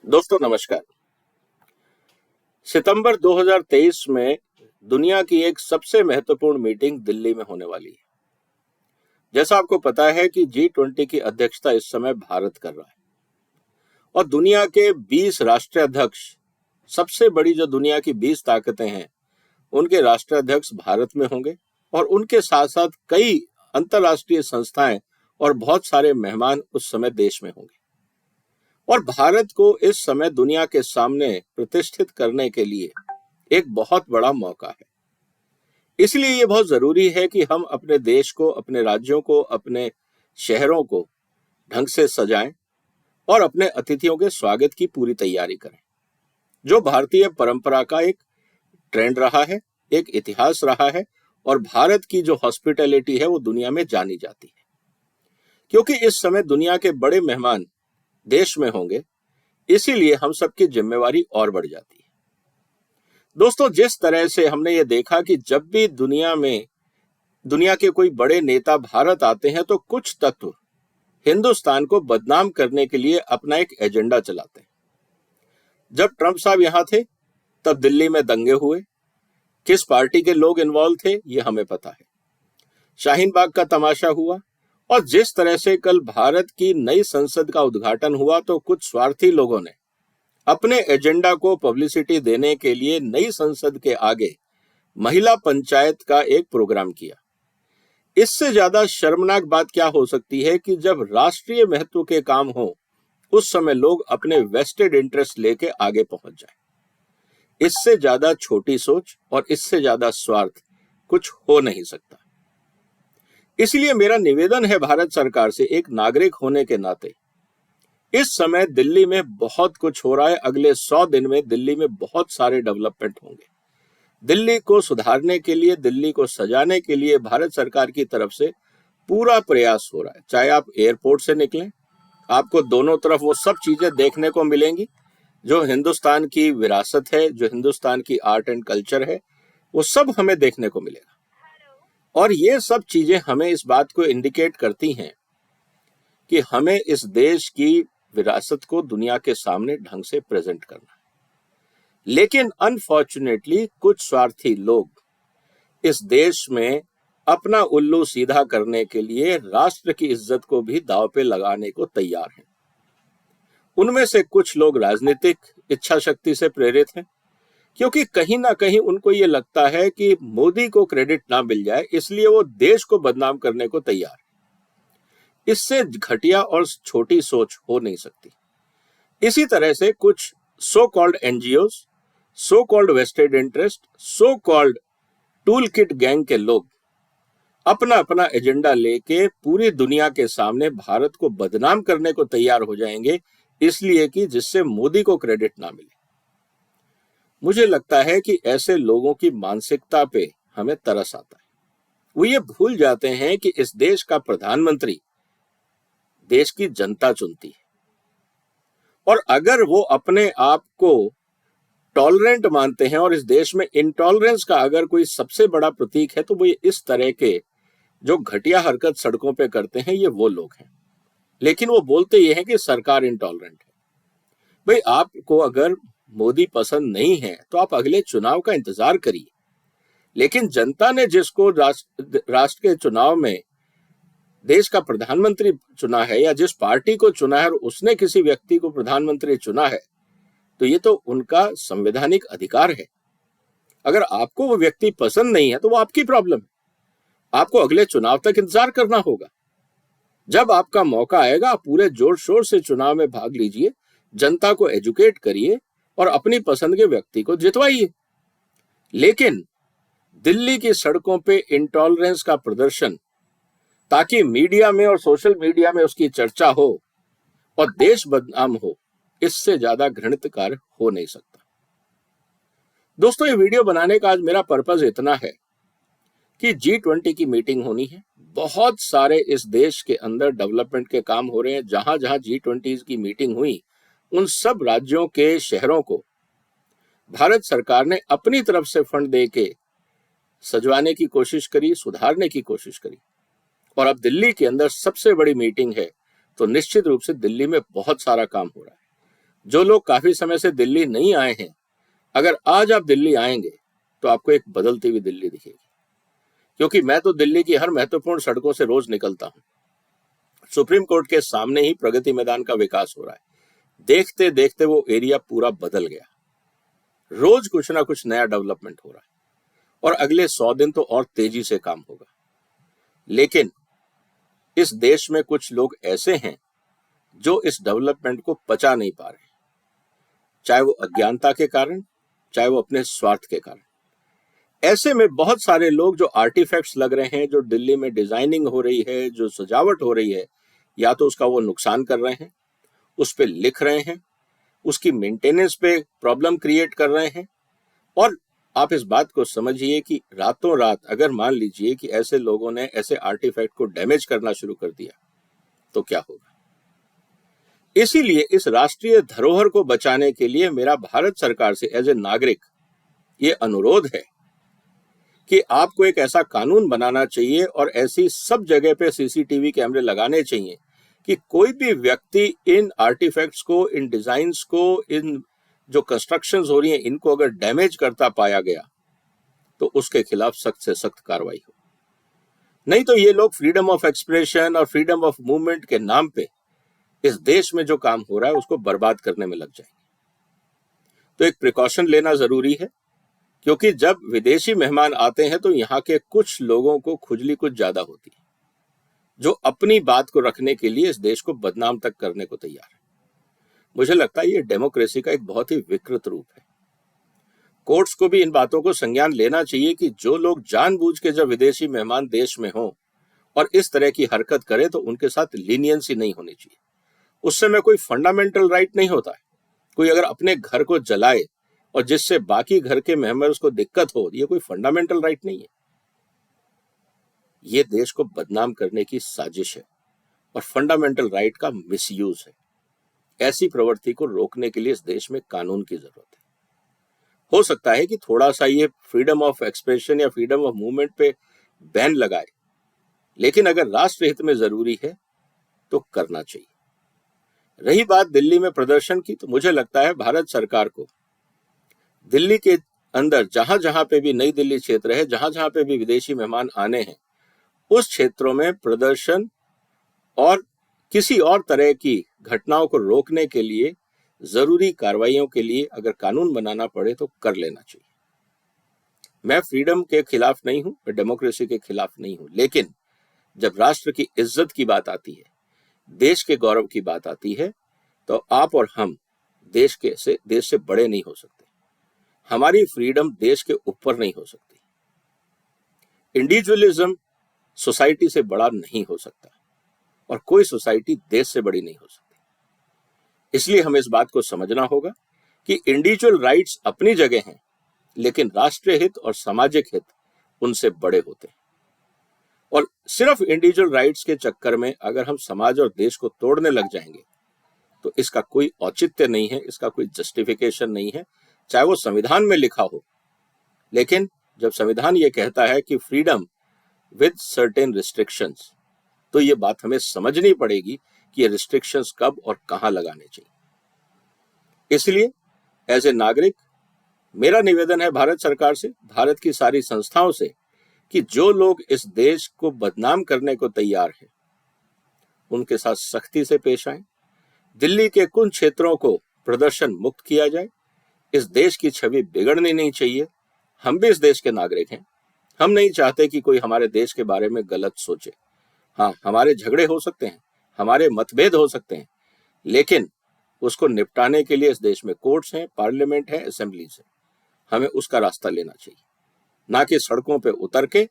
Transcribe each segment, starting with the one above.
दोस्तों नमस्कार। सितंबर 2023 में दुनिया की एक सबसे महत्वपूर्ण मीटिंग दिल्ली में होने वाली है। जैसा आपको पता है कि G20 की अध्यक्षता इस समय भारत कर रहा है और दुनिया के 20 राष्ट्राध्यक्ष, सबसे बड़ी जो दुनिया की 20 ताकतें हैं, उनके राष्ट्राध्यक्ष भारत में होंगे और उनके साथ साथ कई अंतर्राष्ट्रीय संस्थाएं और बहुत सारे मेहमान उस समय देश में होंगे। और भारत को इस समय दुनिया के सामने प्रतिष्ठित करने के लिए एक बहुत बड़ा मौका है। इसलिए ये बहुत जरूरी है कि हम अपने देश को, अपने राज्यों को, अपने शहरों को ढंग से सजाएं और अपने अतिथियों के स्वागत की पूरी तैयारी करें, जो भारतीय परंपरा का एक ट्रेंड रहा है, एक इतिहास रहा है और भारत की जो हॉस्पिटैलिटी है वो दुनिया में जानी जाती है। क्योंकि इस समय दुनिया के बड़े मेहमान देश में होंगे, इसीलिए हम सबकी जिम्मेवारी और बढ़ जाती है। दोस्तों, जिस तरह से हमने ये देखा कि जब भी दुनिया के कोई बड़े नेता भारत आते हैं तो कुछ तत्व हिंदुस्तान को बदनाम करने के लिए अपना एक एजेंडा चलाते हैं। जब ट्रंप साहब यहां थे तब दिल्ली में दंगे हुए। किस पार्टी के लोग इन्वॉल्व थे ये हमें पता है। शाहीन बाग का तमाशा हुआ और जिस तरह से कल भारत की नई संसद का उद्घाटन हुआ तो कुछ स्वार्थी लोगों ने अपने एजेंडा को पब्लिसिटी देने के लिए नई संसद के आगे महिला पंचायत का एक प्रोग्राम किया। इससे ज्यादा शर्मनाक बात क्या हो सकती है कि जब राष्ट्रीय महत्व के काम हो उस समय लोग अपने वेस्टेड इंटरेस्ट लेके आगे पहुंच जाए। इससे ज्यादा छोटी सोच और इससे ज्यादा स्वार्थ कुछ हो नहीं सकता। इसलिए मेरा निवेदन है भारत सरकार से, एक नागरिक होने के नाते, इस समय दिल्ली में बहुत कुछ हो रहा है। अगले 100 दिन में दिल्ली में बहुत सारे डेवलपमेंट होंगे। दिल्ली को सुधारने के लिए, दिल्ली को सजाने के लिए भारत सरकार की तरफ से पूरा प्रयास हो रहा है। चाहे आप एयरपोर्ट से निकलें, आपको दोनों तरफ वो सब चीजें देखने को मिलेंगी जो हिंदुस्तान की विरासत है, जो हिंदुस्तान की आर्ट एंड कल्चर है, वो सब हमें देखने को मिलेगा। और ये सब चीजें हमें इस बात को इंडिकेट करती हैं कि हमें इस देश की विरासत को दुनिया के सामने ढंग से प्रेजेंट करना है। लेकिन अनफॉर्चुनेटली कुछ स्वार्थी लोग इस देश में अपना उल्लू सीधा करने के लिए राष्ट्र की इज्जत को भी दांव पे लगाने को तैयार हैं। उनमें से कुछ लोग राजनीतिक इच्छा शक्ति से प्रेरित हैं, क्योंकि कहीं ना कहीं उनको ये लगता है कि मोदी को क्रेडिट ना मिल जाए, इसलिए वो देश को बदनाम करने को तैयार है। इससे घटिया और छोटी सोच हो नहीं सकती। इसी तरह से कुछ so called NGOs, so called vested interest, so called tool kit gang के लोग अपना अपना एजेंडा लेके पूरी दुनिया के सामने भारत को बदनाम करने को तैयार हो जाएंगे, इसलिए कि जिससे मोदी को क्रेडिट ना मिले। मुझे लगता है कि ऐसे लोगों की मानसिकता पे हमें तरस आता है। वो ये भूल जाते हैं कि इस देश का प्रधानमंत्री देश की जनता चुनती है और अगर वो अपने आप को टॉलरेंट मानते हैं और इस देश में इंटॉलरेंस का अगर कोई सबसे बड़ा प्रतीक है तो वो इस तरह के जो घटिया हरकत सड़कों पे करते हैं, ये वो लोग हैं। लेकिन वो बोलते ये हैं कि सरकार इंटॉलरेंट है। भाई, आपको अगर मोदी पसंद नहीं है तो आप अगले चुनाव का इंतजार करिए। लेकिन जनता ने जिसको राष्ट्र के चुनाव में देश का प्रधानमंत्री चुना है या जिस पार्टी को चुना है और उसने किसी व्यक्ति को प्रधानमंत्री चुना है, तो ये तो उनका संवैधानिक अधिकार है। अगर आपको वो व्यक्ति पसंद नहीं है तो वो आपकी प्रॉब्लम है। आपको अगले चुनाव तक इंतजार करना होगा। जब आपका मौका आएगा आप पूरे जोर शोर से चुनाव में भाग लीजिए, जनता को एजुकेट करिए और अपनी पसंद के व्यक्ति को जितवाइए। लेकिन दिल्ली की सड़कों पे इंटॉलरेंस का प्रदर्शन ताकि मीडिया में और सोशल मीडिया में उसकी चर्चा हो और देश बदनाम हो, इससे ज्यादा घृणित कार्य हो नहीं सकता। दोस्तों, ये वीडियो बनाने का आज मेरा पर्पस इतना है कि G20 की मीटिंग होनी है। बहुत सारे इस देश के अंदर डेवलपमेंट के काम हो रहे हैं। जहां जहां G20 की मीटिंग हुई उन सब राज्यों के शहरों को भारत सरकार ने अपनी तरफ से फंड दे के सजवाने की कोशिश करी, सुधारने की कोशिश करी। और अब दिल्ली के अंदर सबसे बड़ी मीटिंग है तो निश्चित रूप से दिल्ली में बहुत सारा काम हो रहा है। जो लोग काफी समय से दिल्ली नहीं आए हैं, अगर आज आप दिल्ली आएंगे तो आपको एक बदलती हुई दिल्ली दिखेगी। क्योंकि मैं तो दिल्ली की हर महत्वपूर्ण सड़कों से रोज निकलता हूँ। सुप्रीम कोर्ट के सामने ही प्रगति मैदान का विकास हो रहा है। देखते देखते वो एरिया पूरा बदल गया। रोज कुछ ना कुछ नया डेवलपमेंट हो रहा है और अगले 100 दिन तो और तेजी से काम होगा। लेकिन इस देश में कुछ लोग ऐसे हैं जो इस डेवलपमेंट को पचा नहीं पा रहे, चाहे वो अज्ञानता के कारण, चाहे वो अपने स्वार्थ के कारण। ऐसे में बहुत सारे लोग जो आर्टिफैक्ट्स लग रहे हैं, जो दिल्ली में डिजाइनिंग हो रही है, जो सजावट हो रही है, या तो उसका वो नुकसान कर रहे हैं, उस पे लिख रहे हैं, उसकी मेंटेनेंस पे प्रॉब्लम क्रिएट कर रहे हैं। और आप इस बात को समझिए कि रातों रात अगर मान लीजिए कि ऐसे लोगों ने ऐसे आर्टिफैक्ट को डैमेज करना शुरू कर दिया तो क्या होगा। इसीलिए इस राष्ट्रीय धरोहर को बचाने के लिए मेरा भारत सरकार से एज ए नागरिक ये अनुरोध है कि आपको एक ऐसा कानून बनाना चाहिए और ऐसी सब जगह पे सीसीटीवी कैमरे लगाने चाहिए कि कोई भी व्यक्ति इन आर्टिफैक्ट्स को, इन डिजाइन्स को, इन जो कंस्ट्रक्शंस हो रही हैं, इनको अगर डैमेज करता पाया गया तो उसके खिलाफ सख्त से सख्त कार्रवाई हो। नहीं तो ये लोग फ्रीडम ऑफ एक्सप्रेशन और फ्रीडम ऑफ मूवमेंट के नाम पे इस देश में जो काम हो रहा है उसको बर्बाद करने में लग जाएंगे। तो एक प्रिकॉशन लेना जरूरी है, क्योंकि जब विदेशी मेहमान आते हैं तो यहाँ के कुछ लोगों को खुजली कुछ ज्यादा होती है, जो अपनी बात को रखने के लिए इस देश को बदनाम तक करने को तैयार है। मुझे लगता है ये डेमोक्रेसी का एक बहुत ही विकृत रूप है। कोर्ट्स को भी इन बातों को संज्ञान लेना चाहिए कि जो लोग जानबूझ के जब विदेशी मेहमान देश में हों और इस तरह की हरकत करें तो उनके साथ लीनियंसी नहीं होनी चाहिए। उस समय कोई फंडामेंटल राइट नहीं होता है। कोई अगर अपने घर को जलाए और जिससे बाकी घर के मेंबर्स को दिक्कत हो, ये कोई फंडामेंटल राइट नहीं है। ये देश को बदनाम करने की साजिश है और फंडामेंटल राइट का मिसयूज है। ऐसी प्रवृत्ति को रोकने के लिए इस देश में कानून की जरूरत है। हो सकता है कि थोड़ा सा ये फ्रीडम ऑफ एक्सप्रेशन या फ्रीडम ऑफ मूवमेंट पे बैन लगाए, लेकिन अगर राष्ट्र हित में जरूरी है तो करना चाहिए। रही बात दिल्ली में प्रदर्शन की, तो मुझे लगता है भारत सरकार को दिल्ली के अंदर जहां जहां पे भी नई दिल्ली क्षेत्र है, जहां जहां पे भी विदेशी मेहमान आने हैं, उस क्षेत्रों में प्रदर्शन और किसी और तरह की घटनाओं को रोकने के लिए जरूरी कार्रवाइयों के लिए अगर कानून बनाना पड़े तो कर लेना चाहिए। मैं फ्रीडम के खिलाफ नहीं हूं, मैं डेमोक्रेसी के खिलाफ नहीं हूं, लेकिन जब राष्ट्र की इज्जत की बात आती है, देश के गौरव की बात आती है, तो आप और हम देश से बड़े नहीं हो सकते। हमारी फ्रीडम देश के ऊपर नहीं हो सकती। इंडिविजुअलिज्म सोसाइटी से बड़ा नहीं हो सकता और कोई सोसाइटी देश से बड़ी नहीं हो सकती। इसलिए हमें इस बात को समझना होगा कि इंडिविजुअल राइट्स अपनी जगह हैं, लेकिन राष्ट्रीय हित और सामाजिक हित उनसे बड़े होते हैं। और सिर्फ इंडिविजुअल राइट्स के चक्कर में अगर हम समाज और देश को तोड़ने लग जाएंगे तो इसका कोई औचित्य नहीं है, इसका कोई जस्टिफिकेशन नहीं है, चाहे वो संविधान में लिखा हो। लेकिन जब संविधान ये कहता है कि फ्रीडम विद सर्टेन रिस्ट्रिक्शंस, तो ये बात हमें समझनी पड़ेगी कि ये रिस्ट्रिक्शंस कब और कहां लगाने चाहिए। इसलिए एज ए नागरिक मेरा निवेदन है भारत सरकार से, भारत की सारी संस्थाओं से, कि जो लोग इस देश को बदनाम करने को तैयार हैं उनके साथ सख्ती से पेश आए। दिल्ली के कुछ क्षेत्रों को प्रदर्शन मुक्त किया जाए। इस देश की छवि बिगड़नी नहीं चाहिए। हम भी इस देश के नागरिक हैं, हम नहीं चाहते कि कोई हमारे देश के बारे में गलत सोचे। हाँ, हमारे झगड़े हो सकते हैं, हमारे मतभेद हो सकते हैं, लेकिन उसको निपटाने के लिए इस देश में कोर्ट्स हैं, पार्लियामेंट है, असेंबलीज है। हमें उसका रास्ता लेना चाहिए, ना कि सड़कों पे उतर के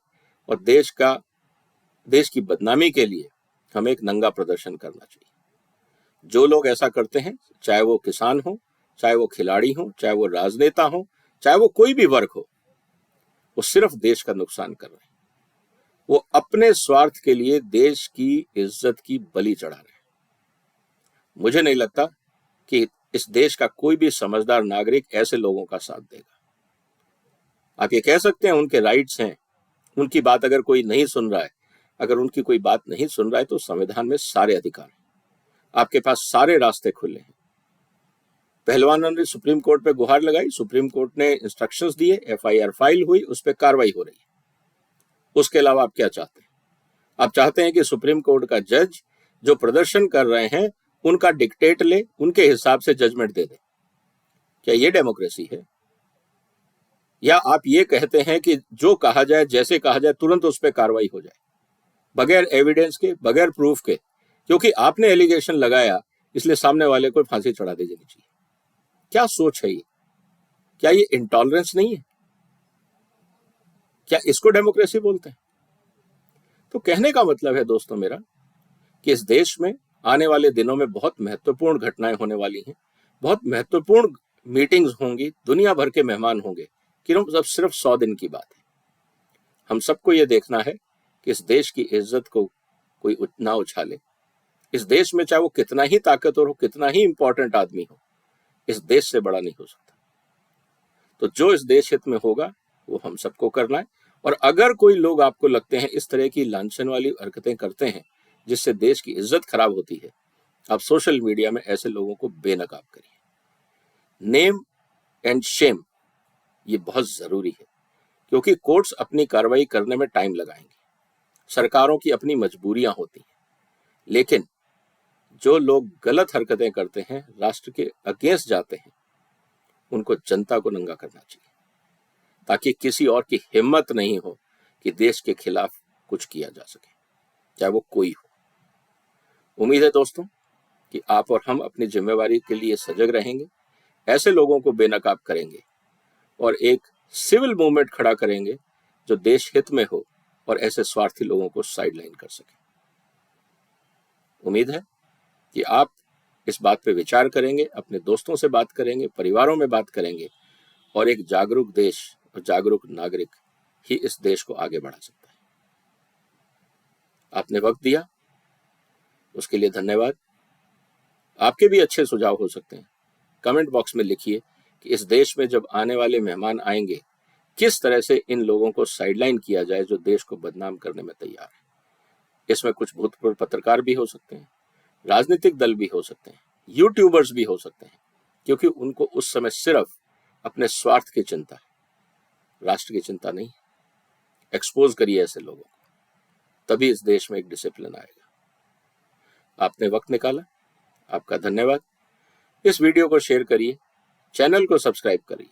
और देश की बदनामी के लिए हमें एक नंगा प्रदर्शन करना चाहिए। जो लोग ऐसा करते हैं, चाहे वो किसान हो, चाहे वो खिलाड़ी हो, चाहे वो राजनेता हो, चाहे वो कोई भी वर्ग हो, वो सिर्फ देश का नुकसान कर रहे हैं। वो अपने स्वार्थ के लिए देश की इज्जत की बलि चढ़ा रहे हैं। मुझे नहीं लगता कि इस देश का कोई भी समझदार नागरिक ऐसे लोगों का साथ देगा। आप ये कह सकते हैं उनके राइट्स हैं, उनकी बात अगर कोई नहीं सुन रहा है, अगर उनकी कोई बात नहीं सुन रहा है तो संविधान में सारे अधिकार हैं, आपके पास सारे रास्ते खुले हैं। पहलवानों ने सुप्रीम कोर्ट पे गुहार लगाई, सुप्रीम कोर्ट ने इंस्ट्रक्शंस दिए, एफआईआर फाइल हुई, उस पर कार्रवाई हो रही है। उसके अलावा आप क्या चाहते हैं? आप चाहते हैं कि सुप्रीम कोर्ट का जज जो प्रदर्शन कर रहे हैं उनका डिक्टेट ले, उनके हिसाब से जजमेंट दे दे। क्या ये डेमोक्रेसी है? या आप ये कहते हैं कि जो कहा जाए, जैसे कहा जाए, तुरंत उस पर कार्रवाई हो जाए, बगैर एविडेंस के, बगैर प्रूफ के, क्योंकि आपने एलिगेशन लगाया इसलिए सामने वाले को फांसी चढ़ा दी जानी चाहिए? क्या सोच है ये? क्या ये इंटॉलरेंस नहीं है? क्या इसको डेमोक्रेसी बोलते हैं? तो कहने का मतलब है दोस्तों मेरा कि इस देश में आने वाले दिनों में बहुत महत्वपूर्ण घटनाएं होने वाली हैं, बहुत महत्वपूर्ण मीटिंग्स होंगी, दुनिया भर के मेहमान होंगे, कि अब सिर्फ 100 दिन की बात है। हम सबको ये देखना है कि इस देश की इज्जत को कोई ना उछाले। इस देश में चाहे वो कितना ही ताकतवर हो, कितना ही इंपॉर्टेंट आदमी हो, इस देश से बड़ा नहीं हो सकता। तो जो इस देश हित में होगा वो हम सबको करना है। और अगर कोई लोग आपको लगते हैं इस तरह की लांछन वाली हरकतें करते हैं जिससे देश की इज्जत खराब होती है, आप सोशल मीडिया में ऐसे लोगों को बेनकाब करिए। नेम एंड शेम ये बहुत जरूरी है, क्योंकि कोर्ट्स अपनी कार्रवाई करने में टाइम लगाएंगे, सरकारों की अपनी मजबूरियां होती हैं, लेकिन जो लोग गलत हरकतें करते हैं, राष्ट्र के अगेंस्ट जाते हैं, उनको जनता को नंगा करना चाहिए, ताकि किसी और की हिम्मत नहीं हो कि देश के खिलाफ कुछ किया जा सके, चाहे वो कोई हो। उम्मीद है दोस्तों कि आप और हम अपनी जिम्मेवारी के लिए सजग रहेंगे, ऐसे लोगों को बेनकाब करेंगे और एक सिविल मूवमेंट खड़ा करेंगे जो देश हित में हो और ऐसे स्वार्थी लोगों को साइडलाइन कर सके। उम्मीद है कि आप इस बात पे विचार करेंगे, अपने दोस्तों से बात करेंगे, परिवारों में बात करेंगे, और एक जागरूक देश और जागरूक नागरिक ही इस देश को आगे बढ़ा सकता है। आपने वक्त दिया, उसके लिए धन्यवाद। आपके भी अच्छे सुझाव हो सकते हैं, कमेंट बॉक्स में लिखिए कि इस देश में जब आने वाले मेहमान आएंगे, किस तरह से इन लोगों को साइडलाइन किया जाए जो देश को बदनाम करने में तैयार है। इसमें कुछ भूतपूर्व पत्रकार भी हो सकते हैं, राजनीतिक दल भी हो सकते हैं, यूट्यूबर्स भी हो सकते हैं, क्योंकि उनको उस समय सिर्फ अपने स्वार्थ की चिंता है, राष्ट्र की चिंता नहीं। एक्सपोज करिए ऐसे लोगों को, तभी इस देश में एक डिसिप्लिन आएगा। आपने वक्त निकाला, आपका धन्यवाद। इस वीडियो को शेयर करिए, चैनल को सब्सक्राइब करिए,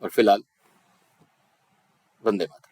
और फिलहाल वंदे मातरम।